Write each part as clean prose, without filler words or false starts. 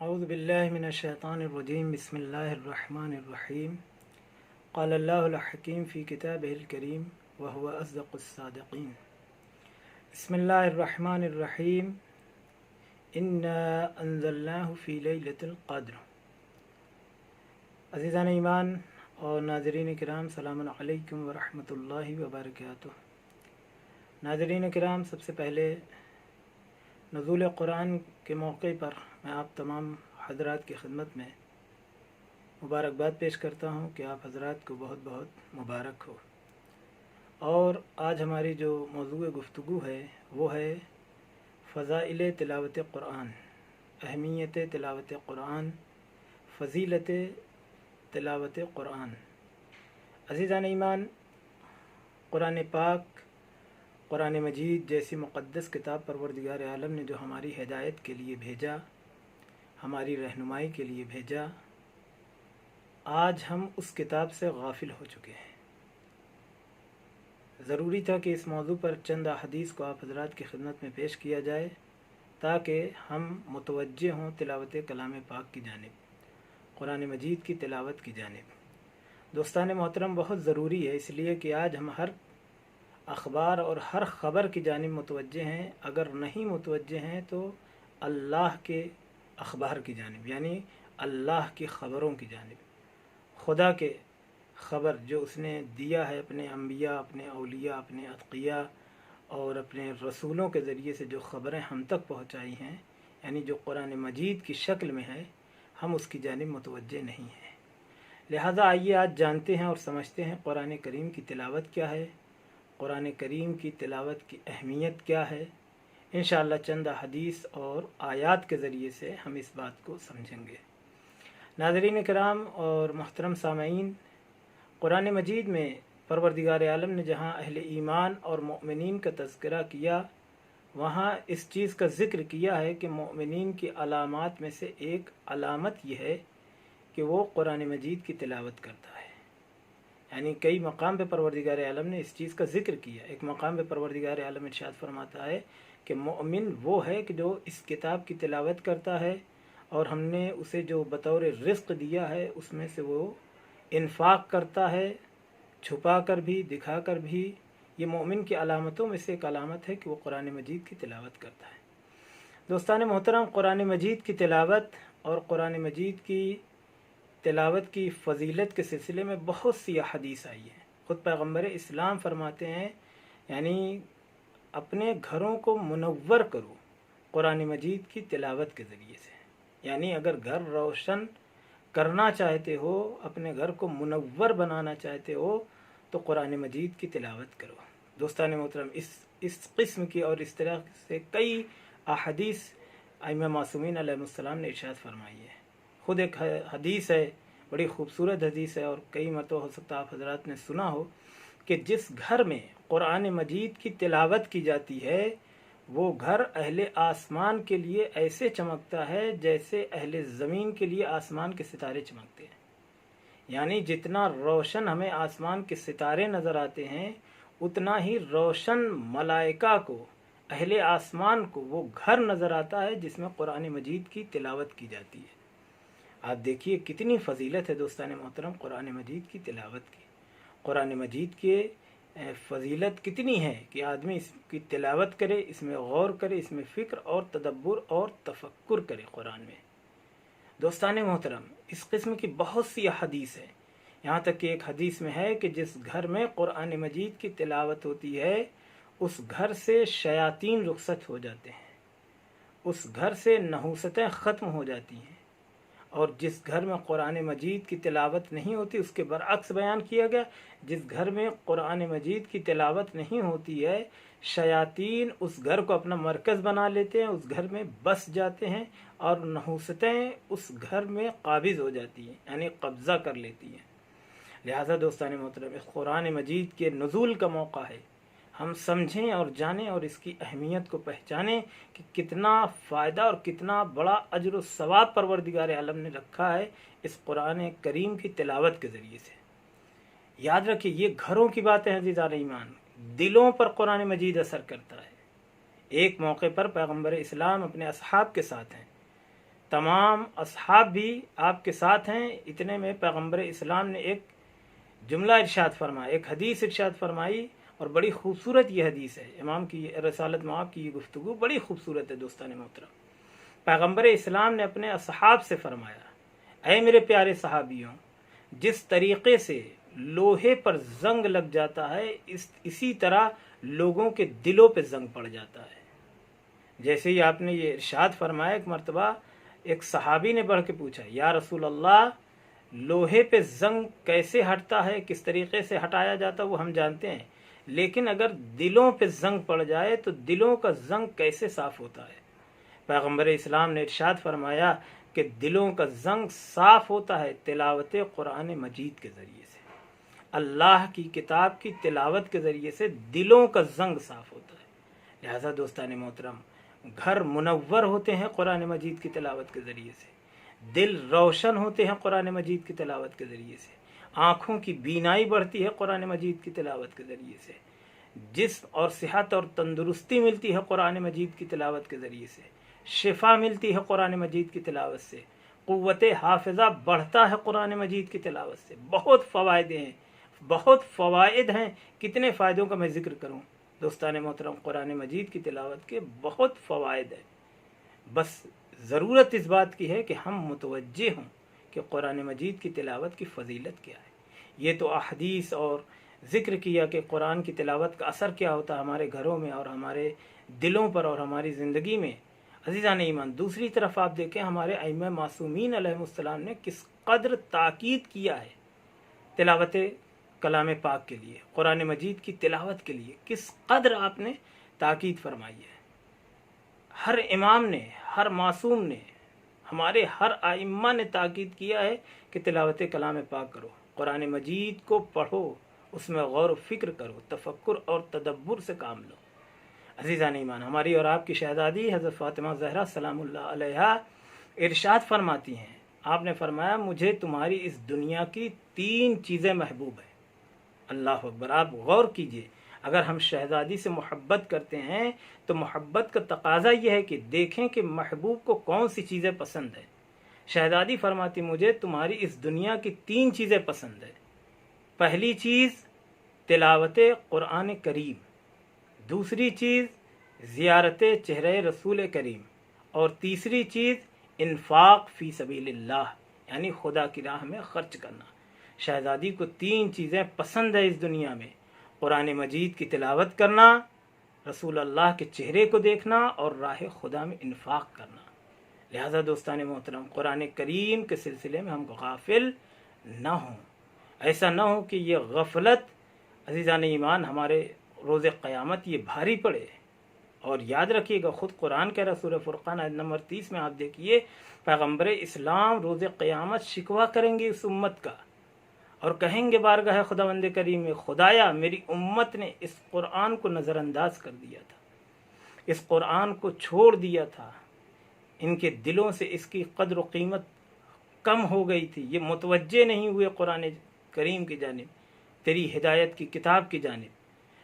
औज़ु बिल्लाहि मिनश्शैतानिर्रजीम बिस्मिल्लाहिर्रहमानिर्रहीम क़ालल्लाहुल हकीम फ़ी किताबिहिल करीम व हुवा अस्दक़ुस्सादिक़ीन। बिस्मिल्लाहिर्रहमानिर्रहीम इन्ना अंज़लनाहु फ़ी लैलतिल क़द्र। अज़ीज़ान ईमान और नाज़रीन किराम, सलामुन अलैकुम व रहमतुल्लाहि व बरकातुहू। नाज़रीन किराम, सबसे पहले नुज़ूल कुरान के मौके पर मैं आप तमाम हज़रात की खिदमत में मुबारकबाद पेश करता हूँ कि आप हज़रात को बहुत बहुत मुबारक हो। और आज हमारी जो मौज़ूए गुफ्तगू है वो है फ़ज़ाइल तिलावत कुरान, अहमियत तिलावत कुरान, फ़ज़ीलत तिलावत कुरान। अज़ीज़ान ईमान, कुरान पाक, कुरान मजीद जैसी मुक़द्दस किताब परवरदिगार आलम ने जो हमारी हिदायत के लिए भेजा, हमारी रहनुमाई के लिए भेजा, आज हम उस किताब से गाफिल हो चुके हैं। ज़रूरी था कि इस मौजू पर चंद हदीस को आप हज़रात की खिदमत में पेश किया जाए ताकि हम मुतवज्जे हों तिलावत कलाम पाक की जानिब, कुरान मजीद की तिलावत की जानिब। दोस्तान मोहतरम, बहुत ज़रूरी है, इसलिए कि आज हम हर अखबार और हर ख़बर की जानिब मुतवज्जे हैं। अगर नहीं मुतवज्जे हैं तो अल्लाह के अखबार की जानिब, यानी अल्लाह की ख़बरों की जानिब, खुदा के ख़बर जो उसने दिया है अपने अम्बिया, अपने औलिया, अपने अतक़िया और अपने रसूलों के ज़रिए से जो ख़बरें हम तक पहुँचाई हैं, यानी जो कुरान मजीद की शक्ल में है, हम उसकी जानिब मुतवज्जे नहीं हैं। लिहाजा आइए आज जानते हैं और समझते हैं कुरान करीम की तिलावत क्या है, कुरान करीम की तिलावत की अहमियत क्या है। इंशाअल्लाह चंद हदीस और आयात के ज़रिए से हम इस बात को समझेंगे। नाज़रीन किराम और मोहतरम सामईन, कुरान मजीद में परवरदिगार आलम ने जहाँ अहले ईमान और मोमिनीन का तज़किरा किया, वहाँ इस चीज़ का ज़िक्र किया है कि मोमिनीन की अलामात में से एक अलामत यह है कि वो कुरान मजीद की तिलावत करता है। यानी कई मकाम पे परवरदिगार आलम ने इस चीज़ का ज़िक्र किया। एक मकाम पे परवरदिगार आलम इरशाद फरमाता है कि मोमिन वो है कि जो इस किताब की तिलावत करता है और हमने उसे जो बतौर रिज़्क़ दिया है उसमें से वो इन्फाक करता है, छुपा कर भी, दिखा कर भी। ये मोमिन की अलामतों में से एक अलामत है कि वो कुरान मजीद की तिलावत करता है। दोस्तान मोहतरम, कुरान मजीद की तिलावत और कुरान मजीद की तिलावत की फ़जीलत के सिलसिले में बहुत सी हदीस आई है। ख़ुद पैगम्बर इस्लाम फरमाते हैं, यानी अपने घरों को मुनव्वर करो कुरान मजीद की तिलावत के ज़रिए से। यानी अगर घर रोशन करना चाहते हो, अपने घर को मुनव्वर बनाना चाहते हो, तो कुरान मजीद की तिलावत करो। दोस्तान मोहतरम, इस किस्म की और इस तरह से कई अहदीस आइमा मासूमीन अलैहिस्सलाम ने इरशाद फरमाई है। ख़ुद एक हदीस है, बड़ी खूबसूरत हदीस है, और कई मरतबा हो सकता आप हज़रात ने सुना हो कि जिस घर में कुरान मजीद की तिलावत की जाती है वो घर अहले आसमान के लिए ऐसे चमकता है जैसे अहले ज़मीन के लिए आसमान के सितारे चमकते हैं। यानी जितना रोशन हमें आसमान के सितारे नज़र आते हैं, उतना ही रोशन मलाइका को, अहले आसमान को वो घर नज़र आता है जिसमें कुरान मजीद की तिलावत की जाती है। आप देखिए कितनी फ़जीलत है दोस्तान मोहतरम कुरान मजीद की तिलावत की। कुरान मजीद के फ़जीलत कितनी है कि आदमी इसकी तिलावत करे, इसमें गौर करे, इसमें फ़िक्र और तदब्बुर और तफक्कुर करे कुरान में। दोस्तान मोहतरम, इस किस्म की बहुत सी हदीस है। यहाँ तक कि एक हदीस में है कि जिस घर में कुरान मजीद की तिलावत होती है उस घर से शयातीन रुखसत हो जाते हैं, उस घर से नहूसतें ख़त्म हो जाती हैं। और जिस घर में कुरान मजीद की तिलावत नहीं होती उसके बरअक्स बयान किया गया, जिस घर में कुरान मजीद की तिलावत नहीं होती है, शयातीन उस घर को अपना मरकज़ बना लेते हैं, उस घर में बस जाते हैं और नहूसतें उस घर में काबिज़ हो जाती हैं, यानी कब्ज़ा कर लेती हैं। लिहाजा दोस्तान मोहतरम, इस कुरान मजीद के नुज़ूल का मौका है हम समझें और जानें और इसकी अहमियत को पहचानें कि कितना फ़ायदा और कितना बड़ा अजर व सवाब परवरदिगार आलम ने रखा है इस कुरान करीम की तिलावत के ज़रिए से। याद रखिए, ये घरों की बातें हैं अज़ीज़ान ईमान, दिलों पर कुरान मजीद असर करता है। एक मौके पर पैगम्बर इस्लाम अपने असहाब के साथ हैं, तमाम असहाब भी आपके साथ हैं। इतने में पैगंबर इस्लाम ने एक जुमला इरशाद फरमाया, एक हदीस इरशाद फरमाई, और बड़ी खूबसूरत ये हदीस है। इमाम की रसालत में आपकी ये गुफ्तगू बड़ी खूबसूरत है। दोस्तान मोहतरम, पैगंबर इस्लाम ने अपने असहाब से फरमाया, ऐ मेरे प्यारे सहाबियों, जिस तरीके से लोहे पर जंग लग जाता है इसी तरह लोगों के दिलों पे जंग पड़ जाता है। जैसे ही आपने ये इरशाद फरमाया, एक मर्तबा एक सहाबी ने बढ़ के पूछा, या रसूल अल्लाह, लोहे पे जंग कैसे हटता है, किस तरीके से हटाया जाता है वो हम जानते हैं, लेकिन अगर दिलों पे जंग पड़ जाए तो दिलों का जंग कैसे साफ होता है? पैगंबर इस्लाम ने इरशाद फरमाया कि दिलों का जंग साफ होता है तिलावत कुरान मजीद के ज़रिए से। अल्लाह की किताब की तिलावत के ज़रिए से दिलों का जंग साफ होता है। लिहाजा दोस्तान मोहतरम, घर मुनव्वर होते हैं कुरान मजीद की तिलावत के ज़रिए से, दिल रोशन होते हैं कुरान मजीद की तिलावत के ज़रिए से, आँखों की बीनाई बढ़ती है कुरान मजीद की तिलावत के ज़रिए से, जिस्म और सेहत और तंदुरुस्ती मिलती है कुरान मजीद की तिलावत के ज़रिए से, शिफा मिलती है कुरान मजीद की तिलावत से, क़ुव्वत हाफ़िज़ा बढ़ता है कुरान मजीद की तिलावत से। बहुत फ़वाइद हैं, बहुत फ़वाइद हैं। कितने फ़ायदों का मैं ज़िक्र करूँ दोस्तान मोहतरम, कुरान मजीद की तिलावत के बहुत फ़वाइद हैं। बस ज़रूरत इस बात की है कि हम मुतवज्जे हों कि कुरान मजीद की तिलावत की फ़जीलत क्या है। ये तो अहदीस और ज़िक्र किया कि कुरान की तिलावत का असर क्या होता है हमारे घरों में और हमारे दिलों पर और हमारी ज़िंदगी में। अज़ीज़ान ईमान, दूसरी तरफ आप देखें हमारे अइम्मा मासूमीन अलैहिमुस्सलाम ने किस कदर ताकीद किया है तिलावत कलाम पाक के लिए, कुरान मजीद की तिलावत के लिए किस कदर आपने ताकीद फरमाई है। हर इमाम ने, हर मासूम ने, हमारे हर आइम्मा ने ताकीद किया है कि तिलावत कलाम पाक करो, कुरान मजीद को पढ़ो, उसमें गौर व फिक्र करो, तफक्कुर और तदब्बुर से काम लो। अज़ीज़ान ईमान, हमारी और आपकी शहज़ादी हज़रत फ़ातिमा ज़हरा सलामुल्लाह अलैहा इरशाद फरमाती हैं, आपने फरमाया, मुझे तुम्हारी इस दुनिया की 3 चीज़ें महबूब हैं। अल्लाह अकबर, आप गौर कीजिए, अगर हम शहज़ादी से मोहब्बत करते हैं तो मोहब्बत का तकाज़ा यह है कि देखें कि महबूब को कौन सी चीज़ें पसंद है। शहज़ादी फरमाती, मुझे तुम्हारी इस दुनिया की 3 चीज़ें पसंद है। पहली चीज़ तिलावत कुरान करीम, दूसरी चीज़ ज़ियारत चेहरे रसूल करीम, और तीसरी चीज़ इन्फाक फ़ी सबीलिल्लाह, यानी खुदा की राह में ख़र्च करना। शहज़ादी को 3 चीज़ें पसंद है इस दुनिया में, कुरान मजीद की तिलावत करना, रसूल अल्लाह के चेहरे को देखना और राह खुदा में इन्फाक करना। लिहाजा दोस्तान मोहतरम, कुरान करीम के सिलसिले में हम गाफिल न हों। ऐसा न हो कि ये गफलत अज़ीज़ान ईमान हमारे रोज़े क़यामत ये भारी पड़े। और याद रखिएगा, ख़ुद कुरान कह रहा सूरह फुरक़ान आयत नंबर 30 में आप देखिए, पैगंबर इस्लाम रोज़े क़यामत शिकवा करेंगे इस उम्मत का और कहेंगे बारगाह खुदावंद करीम में, खुदाया मेरी उम्मत ने इस कुरान को नज़रअंदाज कर दिया था, इस कुरान को छोड़ दिया था, इनके दिलों से इसकी कद्र व कीमत कम हो गई थी, ये मुतवज्जे नहीं हुए कुरान करीम की जानिब, तेरी हिदायत की किताब की जानिब।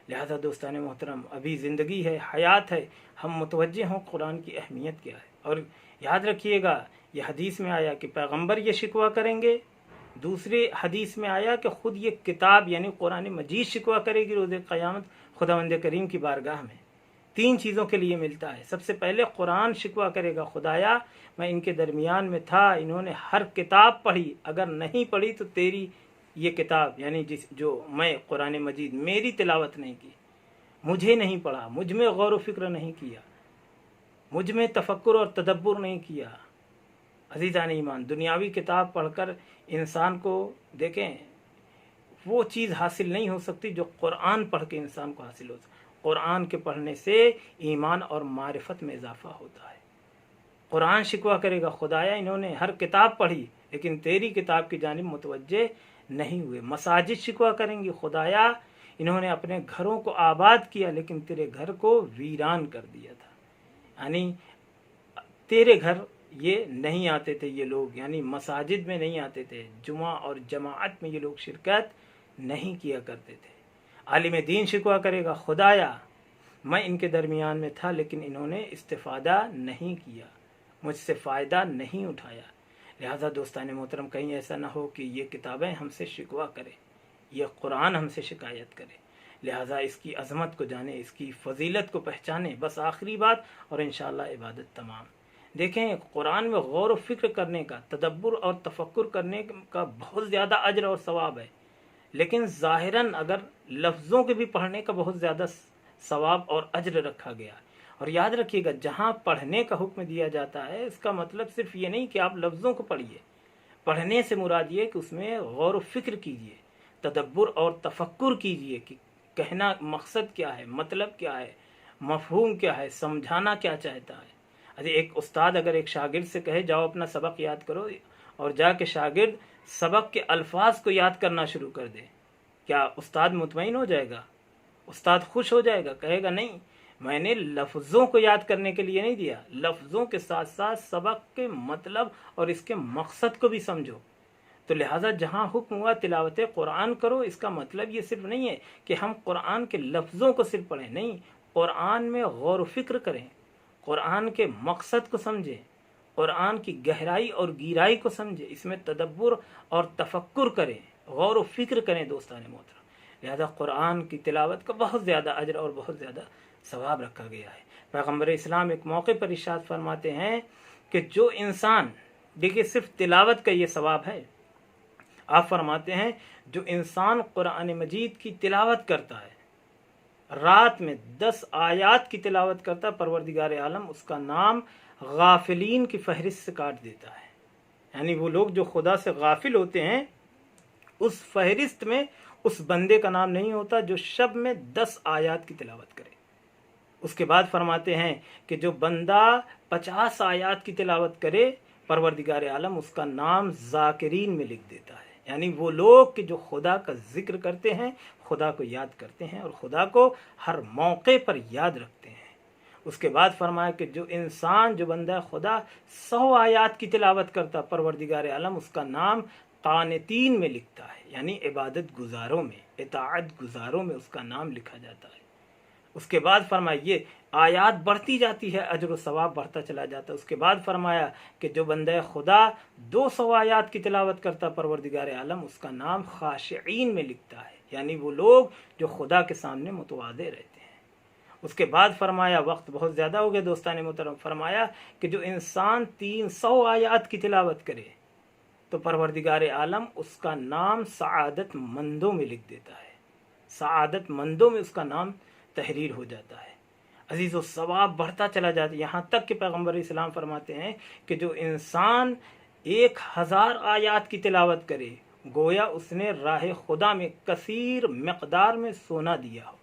लिहाजा दोस्तान मोहतरम, अभी ज़िंदगी है, हयात है, हम मुतवज्जे हों कुरान की अहमियत क्या है। और याद रखिएगा, यह हदीस में आया कि पैगंबर ये शिकवा करेंगे, दूसरे हदीस में आया कि ख़ुद ये किताब यानी कुरान मजीद शिकवा करेगी रोज़े क़यामत खुदावंद करीम की बारगाह में। 3 चीज़ों के लिए मिलता है। सबसे पहले कुरान शिकवा करेगा, खुदाया मैं इनके दरमियान में था, इन्होंने हर किताब पढ़ी, अगर नहीं पढ़ी तो तेरी ये किताब यानी जो मैं कुरान मजीद मेरी तिलावत नहीं की, मुझे नहीं पढ़ा, मुझ में गौर व फिक्र नहीं किया, मुझ में तफक्कुर और तदब्बुर नहीं किया। अज़ीज़ान ईमान, दुनियावी किताब पढ़कर इंसान को देखें, वो चीज़ हासिल नहीं हो सकती जो कुरान पढ़ के इंसान को हासिल हो सकती। कुरान के पढ़ने से ईमान और मारिफत में इजाफ़ा होता है। कुरान शिकवा करेगा, खुदाया इन्होंने हर किताब पढ़ी लेकिन तेरी किताब की जानिब मुतवज्जे नहीं हुए। मसाजिद शिकवा करेंगी, खुदाया इन्होंने अपने घरों को आबाद किया लेकिन तेरे घर को वीरान कर दिया था, यानी तेरे घर ये नहीं आते थे, ये लोग यानी मसाजिद में नहीं आते थे, जुमा और जमाअत में ये लोग शिरकत नहीं किया करते थे। आलिम दीन शिकवा करेगा, खुदाया मैं इनके दरमियान में था लेकिन इन्होंने इस्तिफ़ादा नहीं किया, मुझसे फ़ायदा नहीं उठाया। लिहाजा दोस्तान मोहतरम, कहीं ऐसा ना हो कि ये किताबें हमसे शिकवा करें, यह कुरान हमसे शिकायत करे। लिहाजा इसकी अज़मत को जाने, इसकी फ़जीलत को पहचाने। बस आखिरी बात, और इंशाअल्लाह इबादत तमाम। देखें, कुरान में गौर व फिक्र करने का, तदब्बुर और तफक्कुर करने का बहुत ज़्यादा अजर और सवाब है, लेकिन ज़ाहिरन अगर लफ्ज़ों के भी पढ़ने का बहुत ज़्यादा सवाब और अजर रखा गया। और याद रखिएगा, जहाँ पढ़ने का हुक्म दिया जाता है, इसका मतलब सिर्फ ये नहीं कि आप लफ्ज़ों को पढ़िए। पढ़ने से मुराद ये कि उसमें गौर व फिक्र कीजिए, तदब्बुर और तफक्कुर कीजिए कि कहना मकसद क्या है, मतलब क्या है, मफहूम क्या है, समझाना क्या चाहता है। अरे एक उस्ताद अगर एक शागिर्द से कहे जाओ अपना सबक याद करो, और जाके शागिर्द सबक के अल्फाज को याद करना शुरू कर दे, क्या उस्ताद मुतमईन हो जाएगा? उस्ताद खुश हो जाएगा? कहेगा नहीं, मैंने लफ्ज़ों को याद करने के लिए नहीं दिया, लफ्ज़ों के साथ साथ सबक के मतलब और इसके मकसद को भी समझो। तो लिहाजा जहाँ हुक्म हुआ तिलावत कुरान करो, इसका मतलब ये सिर्फ नहीं है कि हम कुरान के लफ्ज़ों को सिर्फ पढ़ें, नहीं, कुरान में गौर व फिक्र करें, कुरान के मकसद को समझें, कुरान की गहराई और गहराई को समझें, इसमें तदब्बुर और तफक्कुर करें, गौर व फिक्र करें दोस्तान मोहतरम। लिहाजा कुरान की तिलावत का बहुत ज़्यादा अजर और बहुत ज़्यादा सवाब रखा गया है। पैगम्बर इस्लाम एक मौके पर इरशाद फरमाते हैं कि जो इंसान, देखिए सिर्फ तिलावत का ये सवाब है, आप फरमाते हैं जो इंसान कुरान मजीद की तिलावत करता है, रात में 10 आयात की तिलावत करता है, परवरदिगार आलम उसका नाम गाफिलीन की फहरिस्त से काट देता है। यानी वो लोग जो खुदा से गाफिल होते हैं, उस फहरिस्त में उस बंदे का नाम नहीं होता जो शब में 10 आयात की तिलावत करे। उसके बाद फरमाते हैं कि जो बंदा 50 आयात की तिलावत करे, परवरदिगार आलम उसका नाम जाकिरीन में लिख देता है। यानी वो लोग कि जो खुदा का जिक्र करते हैं, खुदा को याद करते हैं और खुदा को हर मौके पर याद रखते हैं। उसके बाद फरमाया कि जो इंसान, जो बंदा खुदा 100 आयात की तिलावत करता, परवरदिगार आलम उसका नाम कानितीन में लिखता है, यानी इबादत गुजारों में, इताअत गुजारों में उसका नाम लिखा जाता है। उसके बाद फरमाया ये आयात बढ़ती जाती है, अजर व सवाब बढ़ता चला जाता है। उसके बाद फरमाया कि जो बंदा खुदा 200 आयात की तिलावत करता, परवरदिगार आलम उसका नाम खाशिईन में लिखता है, यानी वो लोग जो खुदा के सामने मुतवाज़े रहते हैं। उसके बाद फरमाया, वक्त बहुत ज़्यादा हो गया दोस्तान मोहतरम, फरमाया कि जो इंसान 300 आयात की तिलावत करे, तो परवरदिगार आलम उसका नाम सआदत मंदों में लिख देता है, सआदत मंदों में उसका नाम तहरीर हो जाता है। अजीज़ व सवाब बढ़ता चला जाता है, यहाँ तक कि पैगम्बर इस्लाम फरमाते हैं कि जो इंसान 1000 आयात की तिलावत करे, गोया उसने राह खुदा में कसीर मकदार में सोना दिया हो,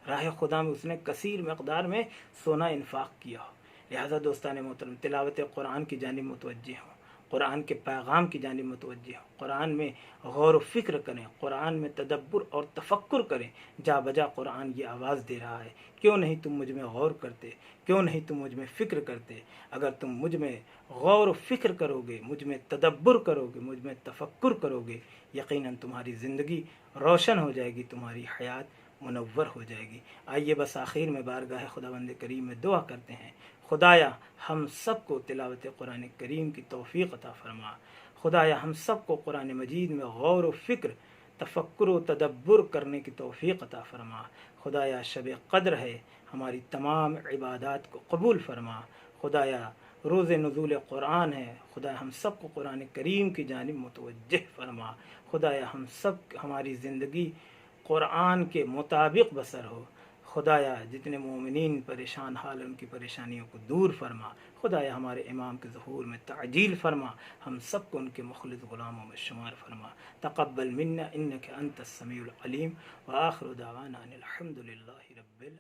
राह खुदा में उसने कसीर मकदार में सोना इन्फाक किया हो। लिहाजा दोस्तान मोहतरम, तिलावत कुरान की जानिब मुतवज्जे हो, कुरान के पैगाम की जानिब मुतवज्जे हो, कुरान में गौर व फिक्र करें, कुरान में तदब्बुर और तफक्कुर करें। जा बजा कुरान ये आवाज़ दे रहा है, क्यों नहीं तुम मुझ में गौर करते, क्यों नहीं तुम मुझ में फ़िक्र करते। अगर तुम मुझ में गौर व फिक्र करोगे, मुझ में तदब्बुर करोगे, मुझ में तफक्कुर करोगे, यकीनन तुम्हारी ज़िंदगी रोशन हो जाएगी, तुम्हारी हयात मुनव्वर हो जाएगी। आइए बस आखिर में बारगाह खुदावंद करीम में दुआ करते हैं, खुदाया हम सब को तिलावत कुरान करीम की तौफ़ीक़ अता फ़रमा। खुदाया हम सब को कुरान मजीद में गौर व फ़िक्र, तफक्कुर व तदब्बुर करने की तौफ़ीक़ अता फ़रमा। खुदाया शब क़द्र है, हमारी तमाम इबादात को कबूल फ़रमा। खुदाया रोज़े नुज़ूल कुरान है, खुदा हम सब को कुरान करीम की जानिब मुतवज्जिह फ़रमा। खुदाया हम सब, हमारी ज़िंदगी कुरान के मुताबिक बसर हो। खुदाया जितने मोमिनीन परेशान हाल, उनकी परेशानियों को दूर फरमा। खुदाया हमारे इमाम के ज़हूर में ताजील फरमा, हम सब को उनके मुखलिस ग़ुलामों में शुमार फरमा। तक़ब्बल मिन्ना इन्नका अंतस समीउल अलीम व आखिरु दावाना अनिल हम्दुलिल्लाहि रब्बिल